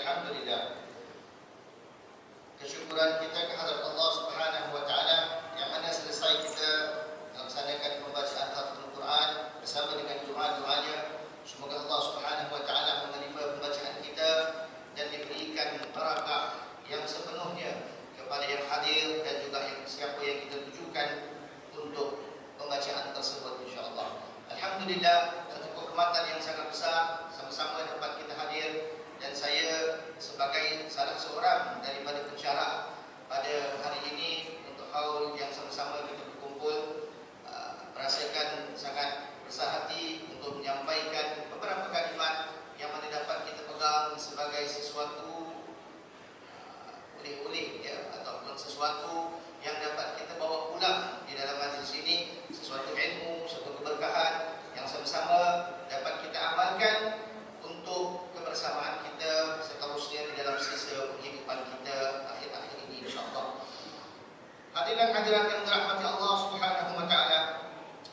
Alhamdulillah, kesyukuran kita kehadrat Allah Subhanahu wa taala yang mana selesai kita melaksanakan pembacaan Al Quran bersama dengan doa-doanya. Semoga Allah Subhanahu wa taala menerima pembacaan kita dan diberikan barakah yang sepenuhnya kepada yang hadir dan juga yang siapa yang kita tujukan untuk pembacaan tersebut, insya-Allah. Alhamdulillah, satu kehormatan yang sangat besar sama-sama dapat kita hadir, dan saya sebagai salah seorang daripada pensyarah pada hari ini untuk haul yang sama-sama kita berkumpul, merasakan sangat besar hati untuk menyampaikan beberapa kalimat yang mana dapat kita pegang sebagai sesuatu oleh-oleh, ya, ataupun sesuatu yang dapat kita bawa pulang di dalam majlis ini, sesuatu ilmu, sesuatu keberkahan yang sama-sama dapat kita amalkan untuk kebersamaan kita seterusnya di dalam sisa kehidupan kita akhir-akhir ini, insya-Allah. Hadirin hadirat yang dirahmati Allah Subhanahu wa taala,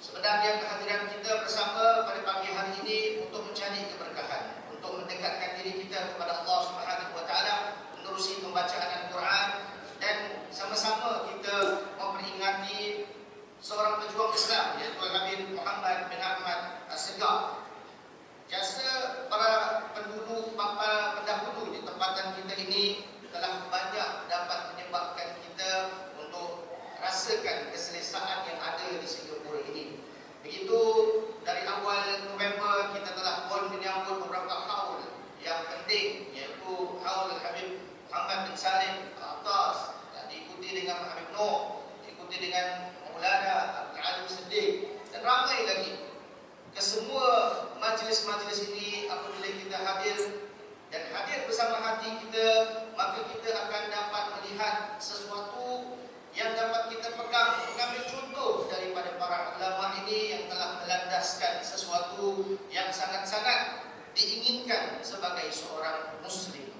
sebenarnya kehadiran kita bersama pada pagi hari ini untuk mencari keberkahan, untuk mendekatkan diri kita kepada Allah Subhanahu wa taala, menerusi pembacaan Al-Quran, dan sama-sama kita memperingati seorang pejuang Islam, iaitu Habib Muhammad bin Ahmad As-Segaf. Jasa para pendahulu di tempatan kita ini telah banyak dapat menyebabkan kita untuk rasakan keselesaan yang ada di Singapura ini. Begitu dari awal November kita telah pun menyambut beberapa haul yang penting, iaitu haul Habib Muhammad bin Salim Al-Attas, diikuti dengan Habib Noor, diikuti dengan Maulana Abdul Alim Siddiq, dan ramai lagi. Kesemua majlis-majlis ini apabila kita hadir dan hadir bersama hati kita, maka kita akan dapat melihat sesuatu yang dapat kita pegang, mengambil contoh daripada para ulama ini yang telah melandaskan sesuatu yang sangat-sangat diinginkan sebagai seorang muslim.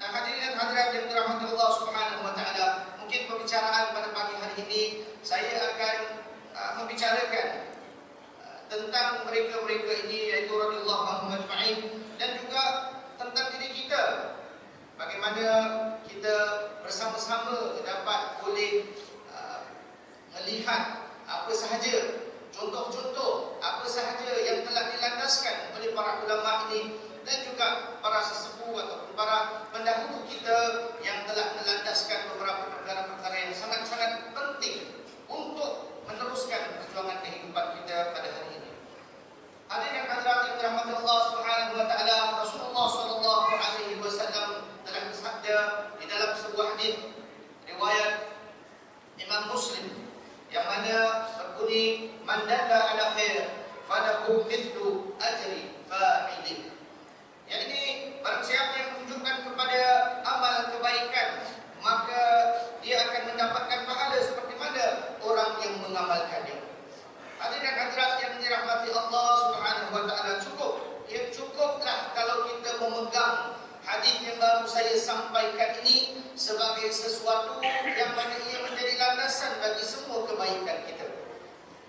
Nah, hadirin dan hadirat yang dirahmati Allah Subhanahu wa taala, mungkin pembicaraan pada pagi hari ini saya akan membicarakan tentang mereka-mereka ini, yaitu radhiyallahu anhum ajma'in, dan juga tentang diri kita. Bagaimana kita bersama-sama dapat boleh melihat apa sahaja contoh-contoh, apa sahaja yang telah dilandaskan oleh para ulama ini, dan juga para sesepuh ataupun para pendahulu kita yang telah melandaskan beberapa perkara-perkara yang sangat-sangat penting untuk meneruskan perjuangan kehidupan kita pada hari ini. Hadirin hadirat yang dirahmati Allah Subhanahu wa taala, Rasulullah sallallahu alaihi wasallam telah bersabda di dalam sebuah hadis riwayat Imam Muslim yang mana berbunyi, man dalla ala khair falahu mithlu ajri fa'ilih. Yang ini, barang siapa yang menunjukkan kepada amal kebaikan, maka dia akan mendapatkan pahala seperti mana orang yang mengamalkannya. Hadirin hadirat yang dirahmati Allah Subhanahu wa taala, cukuplah kalau kita memegang hadis yang baru saya sampaikan ini sebagai sesuatu yang mana ia menjadi landasan bagi semua kebaikan kita.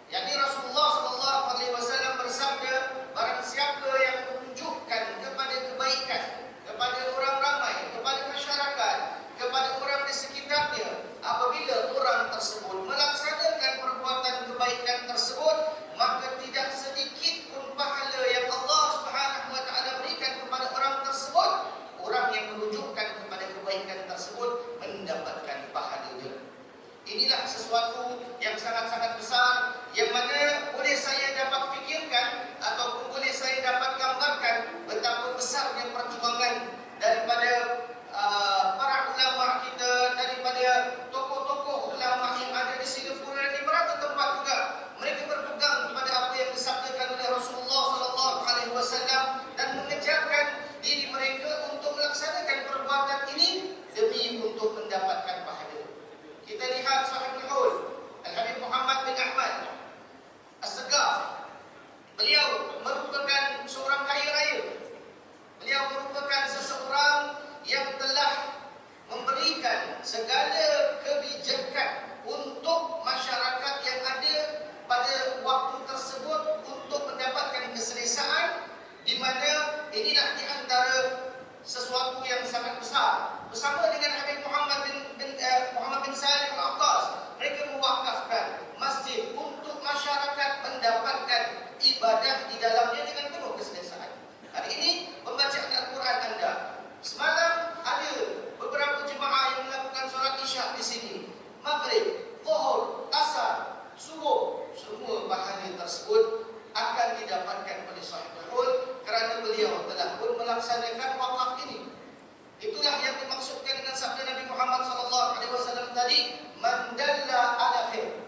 Yakni Rasulullah sallallahu alaihi wasallam bersabda, barang siapa yang menunjukkan kepada kebaikan kepada orang ramai, kepada masyarakat, kepada orang di sekitarnya, apabila orang tersebut melaksanakan perbuatan kebaikan tersebut, maka tidak sedikit pun pahala yang Allah Subhanahu wa taala berikan kepada orang tersebut. Orang yang menunjukkan kepada kebaikan tersebut mendapatkan pahalanya. Inilah sesuatu yang sangat-sangat besar, yang mana boleh saya dapat fikirkan ataupun boleh saya dapat gambarkan betapa besarnya perjuangan daripada para ulama kita, daripada tokoh-tokoh ulama yang ada di Singapura dan di beberapa tempat juga. Mereka berpegang kepada apa yang disabdakan oleh Rasulullah sallallahu alaihi wasallam dan mengejarkan diri mereka untuk melaksanakan perbuatan ini demi untuk mendapatkan pahala. Kita lihat sahibul haul Al-Habib Muhammad bin Ahmad As-Segaf. Beliau merupakan seorang kaya raya. Beliau merupakan seseorang yang telah memberikan segala kebijakan untuk masyarakat yang ada pada waktu tersebut untuk mendapatkan keselesaan, di mana inilah di antara sesuatu Ansar bersama dengan Habib Muhammad bin Salim Al-Attas, mereka mewakafkan masjid untuk masyarakat mendapatkan ibadah di dalamnya dengan penuh keselesaan. Hari ini pembacaan Al-Quran anda, semalam ada beberapa jemaah yang melakukan solat Isyak di sini, Maghrib, Zuhur, Asar, Subuh, semua pahala tersebut akan didapatkan oleh sahibul hul kerana beliau telah pun melaksanakan wakaf ini. Itulah yang dimaksudkan dengan sabda Nabi Muhammad SAW tadi, man dalla ala khair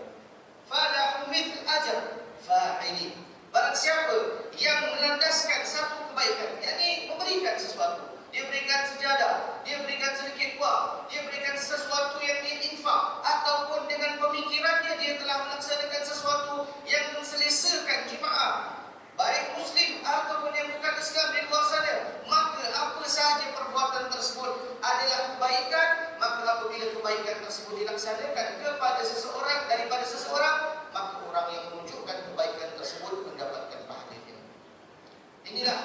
falahu mithl ajr fa'ili. Barang siapa yang melandaskan satu kebaikan, yakni memberikan sesuatu, dia berikan sejadah, dia berikan sedikit wang, dia berikan sesuatu yang dia infak, ataupun dengan pemikirannya dia telah melaksanakan sesuatu yang menselesakan jemaah, baik Muslim ataupun yang bukan Islam di luar sana, maka apa sahaja perbuatan tersebut adalah kebaikan. Maka apabila kebaikan tersebut dilaksanakan kepada seseorang, daripada seseorang, maka orang yang menunjukkan kebaikan tersebut mendapatkan pahalanya. Inilah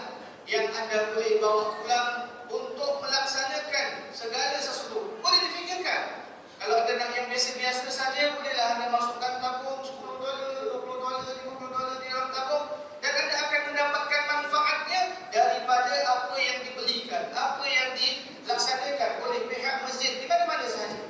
yang anda boleh bawa pulang untuk melaksanakan segala sesuatu. Boleh difikirkan, kalau anda nak yang biasa-biasa saja, bolehlah anda masukkan tabung $10, $20, $50 di dalam tabung, dan anda akan mendapatkan manfaatnya daripada apa yang dibelikan, apa yang dilaksanakan oleh pihak masjid di mana-mana sahaja.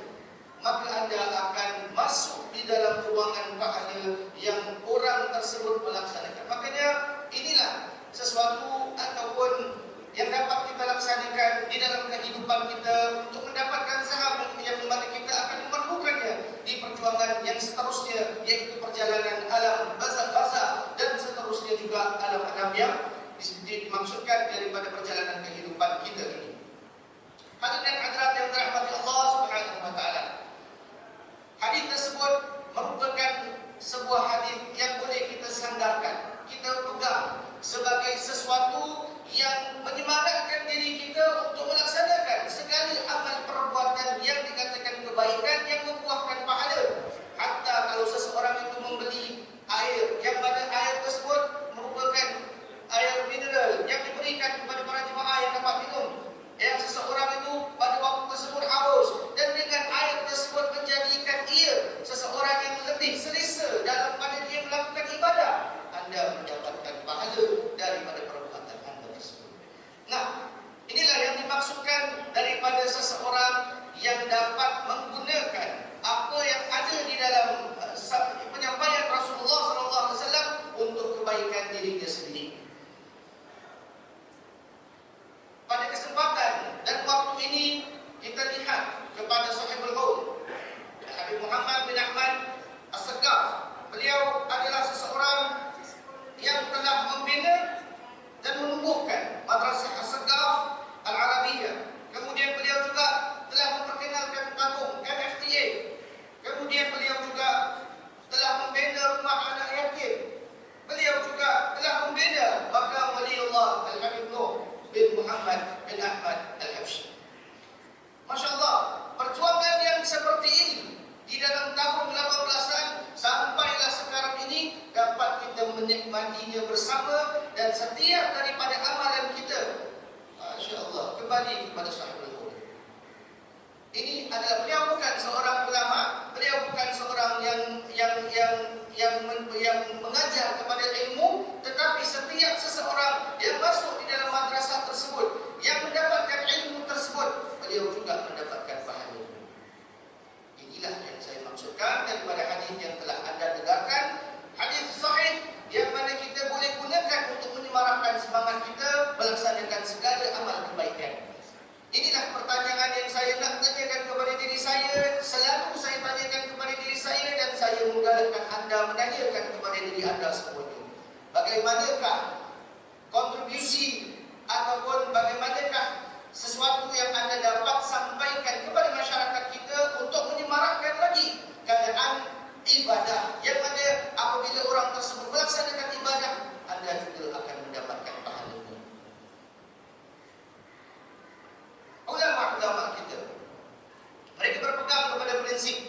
Maka anda akan masuk di dalam ruangan pahala yang orang tersebut melaksanakan. Makanya inilah sesuatu ataupun yang dapat kita laksanakan di dalam kehidupan kita untuk mendapatkan saham yang mana kita akan memerlukannya di perjuangan yang seterusnya, yaitu perjalanan alam barzakh dan seterusnya juga alam-alam yang dimaksudkan daripada perjalanan kehidupan kita ini. Hadirin dan hadirat yang dirahmati Allah Subhanahu wa taala. Hadis tersebut merupakan sebuah hadis yang boleh kita sandarkan, kita pegang sebagai sesuatu yang menyemangatkan diri kita untuk melaksanakan segala amal perbuatan yang dikatakan kebaikan yang membuahkan pahala. Hatta kalau seseorang itu membeli air, yang mana air tersebut merupakan air mineral yang diberikan kepada para jemaah yang dapat minum, yang seseorang itu pada waktu tersebut haus, dan dengan air tersebut menjadikan ia seseorang yang lebih selesa dalam pada dia melakukan ibadah, anda mendapatkan pahala daripada perbuatan anda tersebut. Nah, inilah yang dimaksudkan daripada seseorang yang dapat menggunakan apa yang ada di dalam penyampaian Rasulullah SAW untuk kebaikan dirinya sendiri. Pada kesempatan dan waktu ini kita lihat kepada sahibul qaul Habib Muhammad bin Ahmad As-Saqqaf. Beliau adalah seseorang yang telah membina dan menumbuhkan Madrasah As-Saqqaf Al-Arabiyah. Kemudian beliau juga telah memperkenalkan kampung MFTA. Kemudian beliau juga telah membina rumah anak yatim. Beliau juga telah membina makam Waliullah Al-Habib Nuh bin Muhammad bin Ahmad Al-Habsyi. Masya Allah, perjuangan yang seperti ini di dalam tahun 18-an sampailah sekarang ini dapat kita menikmatinya bersama, dan setiap daripada amalan kita, Masya Allah, kembali kepada sahibul hul. Ini adalah, beliau bukan seorang ulama, beliau bukan seorang yang mengajar kepada ilmu, tetapi setiap seseorang yang masuk di dalam madrasah tersebut, yang mendapatkan ilmu tersebut, beliau juga mendapatkan pahala. Inilah yang saya maksudkan daripada hadis yang telah anda dengarkan, hadis sahih yang mana kita boleh gunakan untuk menyemarakkan semangat kita melaksanakan segala amal kebaikan. Inilah pertanyaan yang saya nak tanyakan kepada diri saya, selalu saya tanyakan kepada diri saya, dan saya menggalakkan anda menanyakan kepada diri anda semuanya. Bagaimanakah kontribusi ataupun bagaimanakah sesuatu yang anda dapat sampaikan kepada masyarakat kita untuk menyemarakkan lagi keadaan ibadah, yang mana apabila orang tersebut melaksanakan ibadah, anda juga akan mendapatkan pahala. Ulama-ulama kita, mereka berpegang kepada prinsip,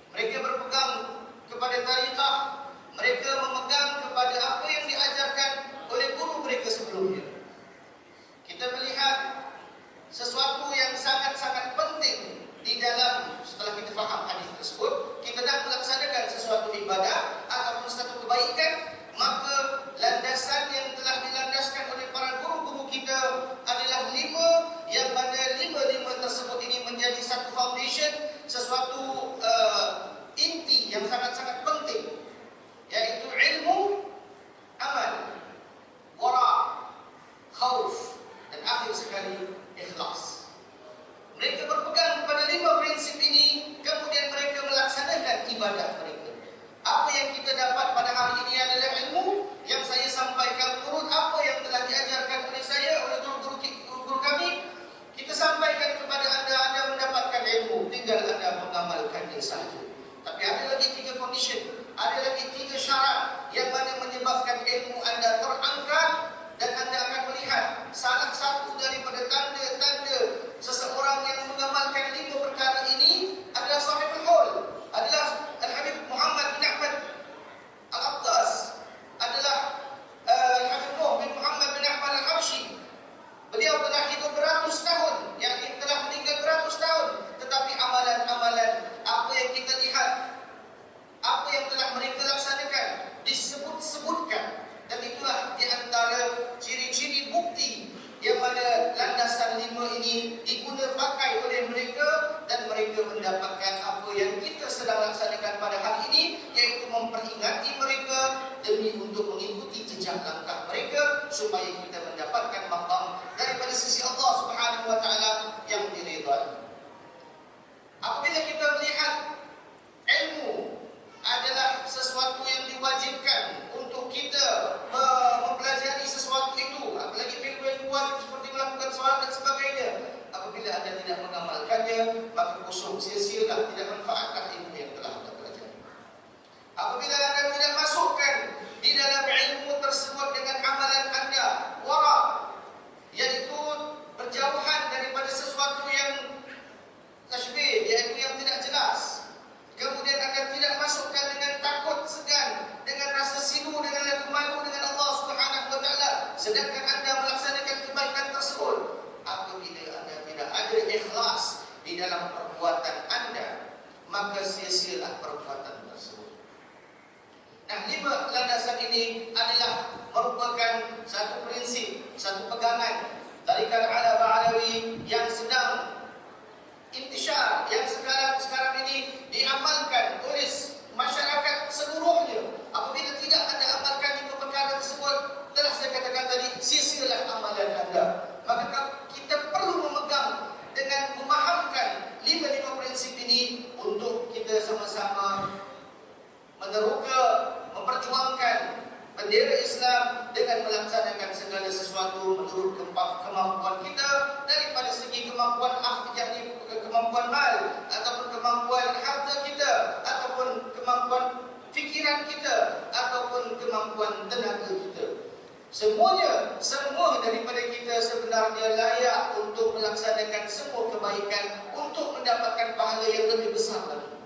mereka berpegang kepada tariqah, mereka memegang kepada apa yang diajarkan oleh guru mereka sebelumnya. Kita melihat sesuatu yang ikhlas. Mereka berpegang kepada 5 prinsip ini, kemudian mereka melaksanakan ibadah mereka. Apa yang kita dapat pada hari ini adalah ilmu yang saya sampaikan menurut apa yang telah diajarkan oleh saya, oleh guru-guru kami. Kita sampaikan kepada anda mendapatkan ilmu, tinggal anda mengamalkannya sahaja. Tapi ada lagi 3 condition, ada lagi 3 syarat yang mana menyebabkan ilmu anda terangkat, dan anda akan melihat salah satu daripada tanda-tanda seseorang yang mengamalkan 5 perkara ini adalah sahibul haul, adalah Al-Habib Muhammad bin Ahmad Al-Abdas, adalah Al-Habib Nuh bin Muhammad bin Ahmad Al-Habsyi. Beliau telah hidup beratus tahun, yakni telah meninggal beratus tahun, tetapi amalan-amalan apa yang kita lihat, apa yang telah mereka laksanakan disebut-sebutkan, dan itulah di antara ciri-ciri bukti yang mana landasan 5 ini diguna pakai oleh mereka, dan mereka mendapatkan apa yang kita sedang laksanakan pada hari ini, iaitu memperingati mereka demi untuk mengikuti jejak langkah mereka supaya kita mendapatkan maqam daripada sisi Allah Subhanahu wa taala yang diridai. Apabila kita melihat ilmu adalah sesuatu yang diwajibkan untuk kita mempelajari sesuatu itu, apalagi ilmu wajib seperti melakukan solat dan sebagainya. Apabila anda tidak mengamalkannya, maka kosong, sia-sialah, tidak manfaatkan ilmu yang telah anda pelajari. Apabila anda tidak masukkan di dalam ilmu tersebut dengan amalan anda wara, yaitu berjauhan daripada sesuatu yang tashbih, yaitu yang tidak jelas, kemudian anda tidak masukkan dengan takut segan, dengan rasa silu, dengan rasa malu dengan Allah Subhanahu wa taala, sedangkan anda melaksanakan kebaikan tersebut. Apabila anda tidak ada ikhlas di dalam perbuatan anda, maka sia-sialah perbuatan tersebut. Nah, 5 landasan ini adalah merupakan satu prinsip, satu pegangan tarikat Alawi yang sedang intishar, yang sekarang ini diamalkan oleh masyarakat seluruhnya. Apabila tidak anda amalkan 5 perkara tersebut, telah saya katakan tadi, sia-sialah amalan anda. Maka kita perlu memegang dengan memahamkan 5 prinsip ini untuk kita sama-sama meneroka, memperjuangkan bendera Islam dengan melaksanakan segala sesuatu menurut kemampuan kita, daripada segi kemampuan yakni kemampuan mal, ataupun kemampuan harta kita, ataupun kemampuan fikiran kita, ataupun kemampuan tenaga kita. Semua daripada kita sebenarnya layak untuk melaksanakan semua kebaikan, untuk mendapatkan pahala yang lebih besar lagi.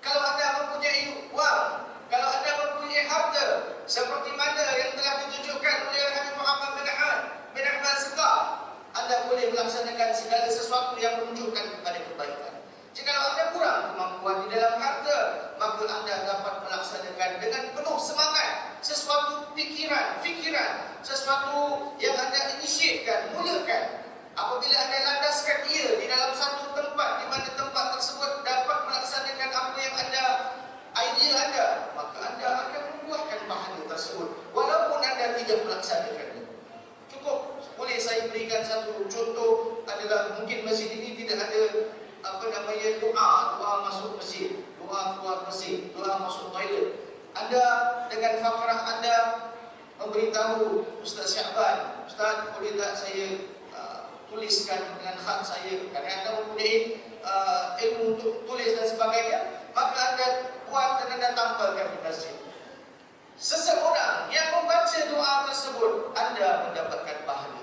Kalau anda mempunyai wang, kalau anda mempunyai harta, seperti mana yang telah ditunjukkan oleh Habib Muhammad bin Ahmad Sekar, anda boleh melaksanakan segala sesuatu yang menunjukkan kepada kebaikan. Jika anda kurang kemampuan di dalam harta, maka anda dapat melaksanakan dengan penuh semangat sesuatu fikiran, sesuatu yang anda inisiatkan, mulakan. Apabila anda landaskan dia di dalam satu tempat, di mana tempat tersebut dapat melaksanakan apa yang anda idea anda, maka anda akan membuahkan pahala tersebut walaupun anda tidak melaksanakannya. Cukup boleh saya berikan satu contoh, adalah mungkin masjid ini tidak ada doa masuk masjid, doa keluar masjid, doa masuk toilet. Anda dengan fakrah anda memberitahu Ustaz Syahban, Ustaz boleh tak saya tuliskan dengan khat saya, kerana anda mempunyai ilmu untuk tulis dan sebagainya, maka anda buat dan anda tampilkan di masjid. Seseorang yang membaca doa tersebut, anda mendapatkan pahala.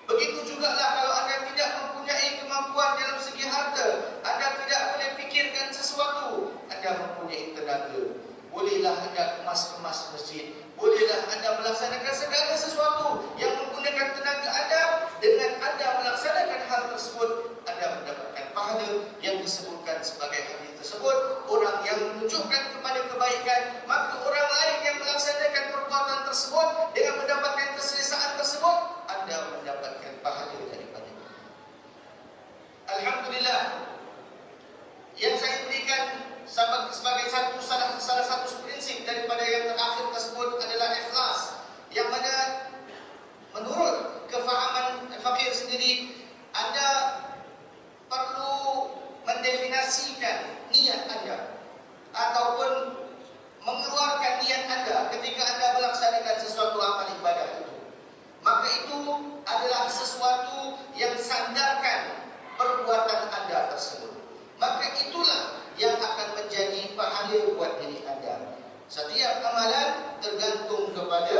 Begitu jugalah kalau anda tidak mempunyai kemampuan dalam segi harta, anda tidak boleh fikirkan sesuatu, anda mempunyai tenaga, bolehlah anda kemas-kemas masjid, bolehlah anda melaksanakan segala sesuatu yang menggunakan tenaga anda. Dengan anda melaksanakan hal tersebut, anda mendapatkan pahala yang disebutkan sebagai hadis tersebut, orang yang menunjukkan kepada kebaikan, maka orang lain yang melaksanakan perbuatan tersebut dengan mendapatkan keselesaan tersebut, anda mendapatkan pahala daripadanya. Alhamdulillah, yang saya berikan sebagai salah satu prinsip daripada yang terakhir tersebut adalah ikhlas, yang mana menurut kefahaman fakir sendiri sendiri, Anda perlu mendefinisikan niat Anda ataupun mengeluarkan niat Anda ketika Anda melaksanakan sesuatu amal ibadah itu. Maka itu adalah sesuatu yang sandarkan perbuatan Anda tersebut. Maka itulah yang akan menjadi pahala buat diri Anda. Setiap amalan tergantung kepada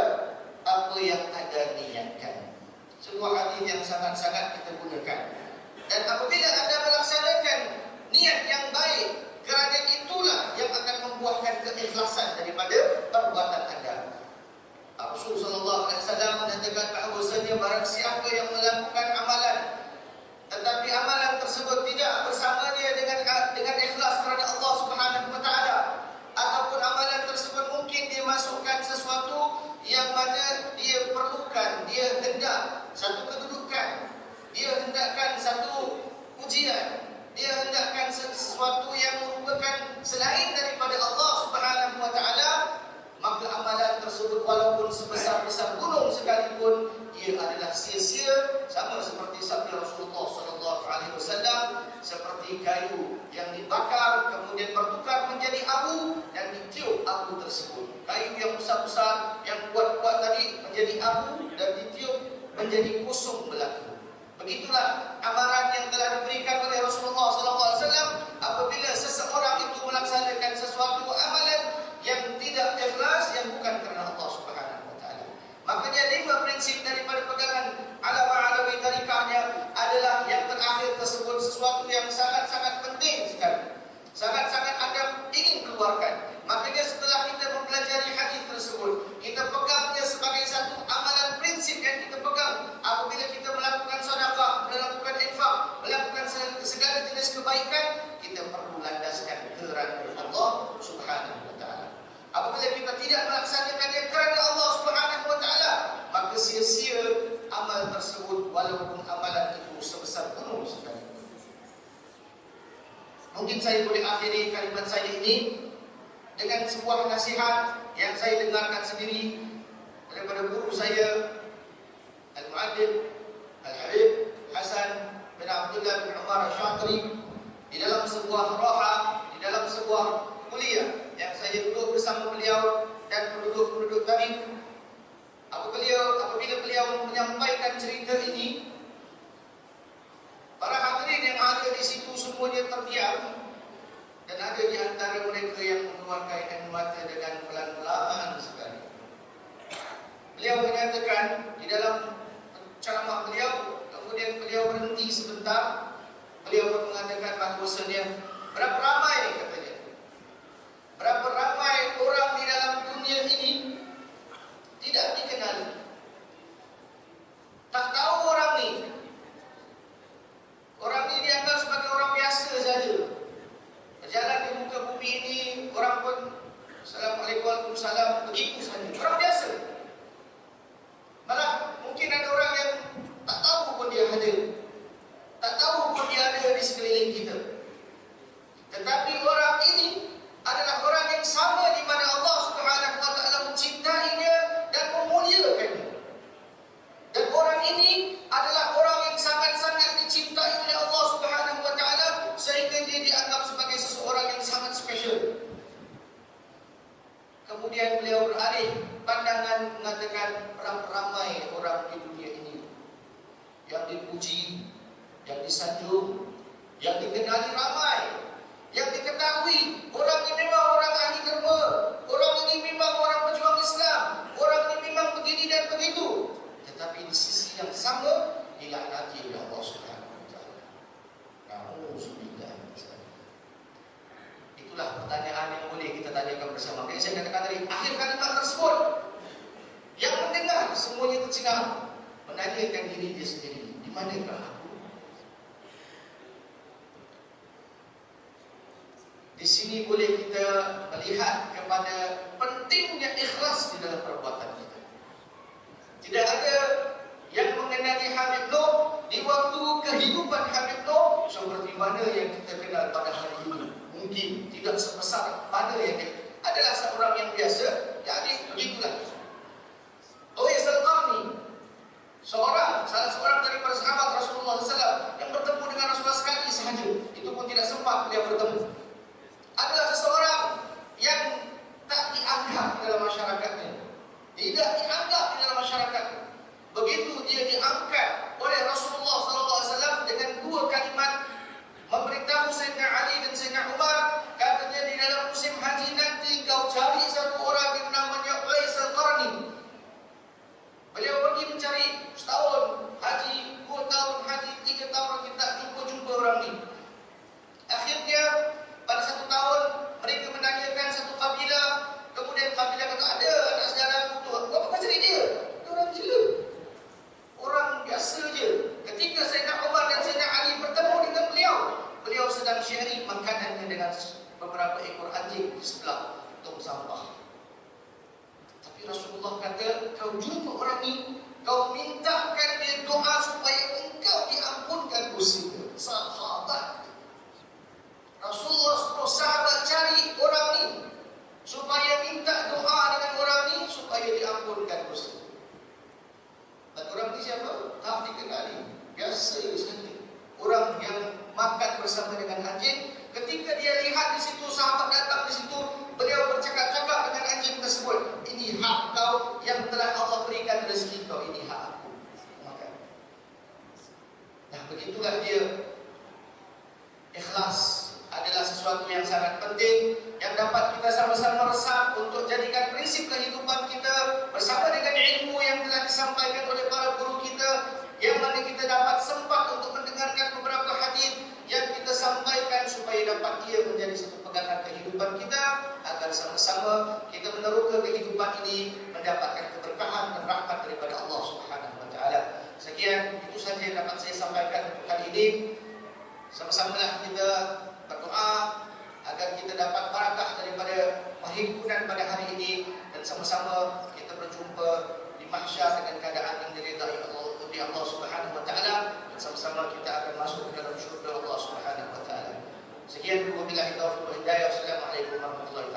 apa yang Anda niatkan. Sebuah hadis yang sangat-sangat kita gunakan. Dan apabila Anda melaksanakan niat yang baik, kerana itulah yang akan membuahkan keikhlasan daripada perbuatan Anda. Rasulullah SAW menyatakan bahawasanya barang siapa yang melakukan amalan, tetapi amalan tersebut tidak bersama dia dengan ikhlas kerana Allah Subhanahu Wa Taala, ataupun amalan tersebut mungkin dia masukkan sesuatu yang mana dia perlukan, dia hendak satu kedudukan, dia hendakkan satu ujian, dia hendakkan sesuatu yang merupakan selain daripada Allah Subhanahu Wa Taala, maka amalan tersebut walaupun sebesar-besar gunung sekalipun, ia adalah sia-sia. Sama seperti sabda Rasulullah SAW, seperti kayu yang dibakar kemudian bertukar menjadi abu dan ditiup abu tersebut. Kayu yang besar-besar, yang kuat-kuat tadi menjadi abu dan ditiup menjadi kosong belaka. Begitulah amaran yang telah diberikan oleh Rasulullah SAW. Apabila seseorang itu melaksanakan sesuatu amalan yang tidak ikhlas, yang bukan kerana Allah Subhanahu Wa Taala, makanya 5 prinsip daripada pegangan Alawiyah tarikahnya adalah yang terakhir tersebut sesuatu yang sangat-sangat penting sekali, sangat-sangat Anda ingin keluarkan. Makanya setelah kita mempelajari hadis tersebut, kita pegangnya sebagai satu amalan prinsip yang kita pegang. Apabila kita melakukan sedekah, melakukan infak, melakukan segala jenis kebaikan, kita perlu landaskan kerana Allah Subhanahu Wa Taala. Apabila kita tidak melaksanakannya kerana Allah Subhanahu Wa Taala, maka sia-sia amal tersebut walaupun amalan itu sebesar gunung sekali. Mungkin saya boleh akhiri kalimat saya ini dengan sebuah nasihat yang saya dengarkan sendiri daripada guru saya, Al-Mu'addib Al-Habib Hasan bin Abdullah bin Umar Al-Syatri, di dalam sebuah roha, di dalam sebuah kuliah yang saya duduk bersama beliau dan penduduk-penduduk tadi. Apabila beliau menyampaikan cerita ini, para hadirin yang ada di situ semuanya terdiam. Dan ada di antara mereka yang mengeluarkan air mata dengan pelan-pelan sekali. Beliau menyatakan di dalam ceramah beliau, kemudian beliau berhenti sebentar. Beliau mengatakan bahawasanya berapa ramai, katanya, berapa ramai orang di dalam dunia ini tidak dikenali. Tak tahu orang ni. Orang ni dianggap sebagai orang biasa saja. Berjalan di muka bumi ini, orang pun Assalamualaikum, Waalaikumsalam, begitu saja. Orang biasa. Malah mungkin ada orang yang tak tahu pun dia hadir, tak tahu pun dia ada di sekeliling kita. Tetapi orang ini adalah orang yang sama di mana Allah Subhanahu Wa Taala mencintainya dan memuliakannya. Dan orang ini adalah orang yang sangat-sangat dicintai oleh Allah Subhanahu Wa Taala sehingga dia dianggap sebagai seseorang yang sangat spesial. Kemudian beliau beralih pandangan mengatakan berapa ramai orang di dunia ini yang dipuji, yang disanjung, yang dikenali ramai, yang diketahui orang ini memang orang ahli derma, orang ini memang orang pejuang Islam, orang ini memang begini dan begitu. Tetapi di sisi yang sama dilaknati oleh Allah Subhanahu Wa Taala. Nauzubillah. Itulah pertanyaan yang boleh kita tanyakan bersama. Makanya saya katakan tadi, akhir kalimat tersebut, yang mendengar semuanya tercengang, menanyakan diri dia sendiri, di manakah aku? Di sini boleh kita melihat kepada pentingnya ikhlas di dalam perbuatan kita. Tidak ada yang mengenali Habib Noh di waktu kehidupan Habib Noh seperti mana yang kita kenal pada hari ini. Mungkin tidak sebesar mana yang adalah seorang yang biasa. Jadi begitulah. Uwais Al-Qarni, salah seorang daripada sahabat Rasulullah sampah. Tapi Rasulullah kata, kau jumpa orang ni, kau mintakan dia doa supaya engkau diampunkan dosanya. Sahabat Rasulullah suruh sahabat cari orang ni supaya minta doa dengan orang ni supaya diampunkan dosa. Dan orang ni siapa? Tak dikenali, biasa saja. Orang yang makan bersama dengan anjing, ketika dia lihat di situ sahabat datang di situ, beliau bercakap-cakap dengan anjing tersebut, ini hak kau yang telah Allah berikan rezeki kau, ini hak aku. Makan. Nah, begitulah dia. Ikhlas adalah sesuatu yang sangat penting yang dapat kita sama-sama resap untuk jadikan prinsip kehidupan kita bersama dengan ilmu yang telah disampaikan oleh para guru kita, yang mana kita dapat sempat untuk mendengarkan beberapa hadis yang kita sampaikan supaya dapat ia menjadi satu pegangan kehidupan kita, agar sama-sama kita meneroka kehidupan ini mendapatkan keberkahan dan rahmat daripada Allah Subhanahu wa taala. Sekian, itu saja yang dapat saya sampaikan untuk kali ini. Sama-samalah kita berdoa agar kita dapat barakah daripada perhimpunan pada hari ini, dan sama-sama kita berjumpa di mahsyar dengan keadaan yang diridai Allah Subhanahu wa taala, dan sama-sama kita akan masuk ke dalam syurga Allah Subhanahu wa taala. Sekian, wabillahi taufiq wal hidayah. Wassalamualaikum warahmatullahi wabarakatuh.